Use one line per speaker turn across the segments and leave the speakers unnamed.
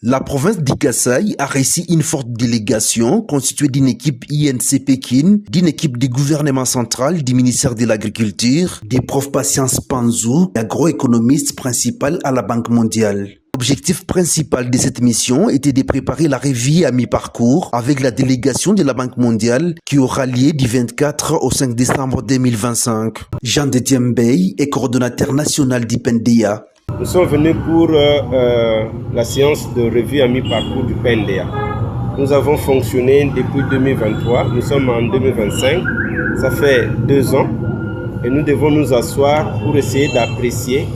La province d'Ikasaï a reçu une forte délégation constituée d'une équipe INC Pékin, d'une équipe du gouvernement central, du ministère de l'Agriculture, des profs Patience Panzou, agroéconomiste principal à la Banque mondiale. L'objectif principal de cette mission était de préparer la revue à mi-parcours avec la délégation de la Banque mondiale qui aura lieu du 24 au 5 décembre 2025. Jean de Diembey est coordonnateur national d'IPNDA.
Nous sommes venus pour la séance de revue à mi-parcours du PNDA. Nous avons fonctionné depuis 2023, nous sommes en 2025, ça fait 2 ans et nous devons nous asseoir pour essayer d'apprécier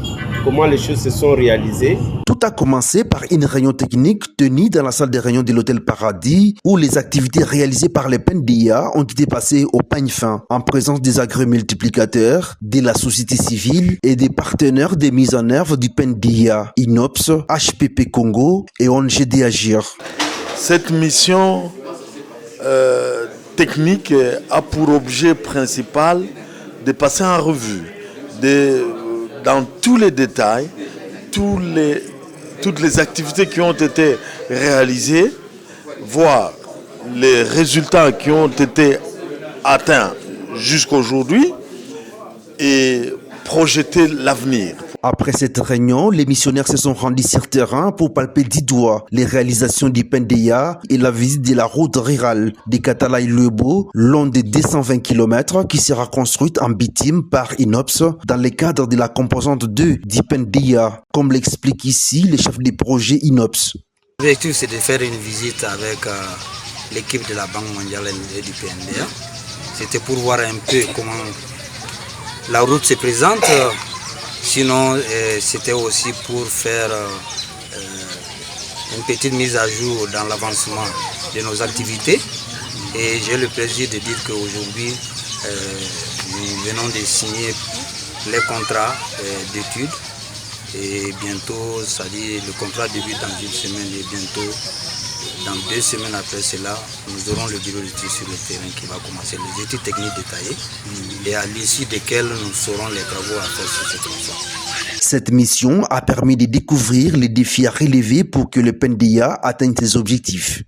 comment les choses se sont réalisées.
Tout a commencé par une réunion technique tenue dans la salle de réunion de l'hôtel Paradis où les activités réalisées par les PNDA ont été passées au peigne fin en présence des agro-multiplicateurs, de la société civile et des partenaires de mise en œuvre du PNDA, INOPS, HPP Congo et ONG Agir.
Cette mission technique a pour objet principal de passer en revue dans tous les détails, toutes les activités qui ont été réalisées, voir les résultats qui ont été atteints jusqu'à aujourd'hui et projeter l'avenir.
Après cette réunion, les missionnaires se sont rendus sur terrain pour palper du doigt les réalisations du PNDA et la visite de la route rurale de Katalaï-Lebo, long de 220 km, qui sera construite en bitume par INOPS dans le cadre de la composante 2 du PNDA, comme l'explique ici le chef du projet INOPS.
L'objectif, c'est de faire une visite avec l'équipe de la Banque mondiale et du PNDA. C'était pour voir un peu comment la route se présente. Sinon, c'était aussi pour faire une petite mise à jour dans l'avancement de nos activités. Et j'ai le plaisir de dire qu'aujourd'hui, nous venons de signer les contrats d'études. Et bientôt, c'est-à-dire le contrat débute dans une semaine et bientôt, dans 2 semaines après cela, nous aurons le bureau d'études sur le terrain qui va commencer les études techniques détaillées et à l'issue desquelles nous saurons les travaux à faire sur cette tronçon.
Cette mission a permis de découvrir les défis à relever pour que le PNDA atteigne ses objectifs.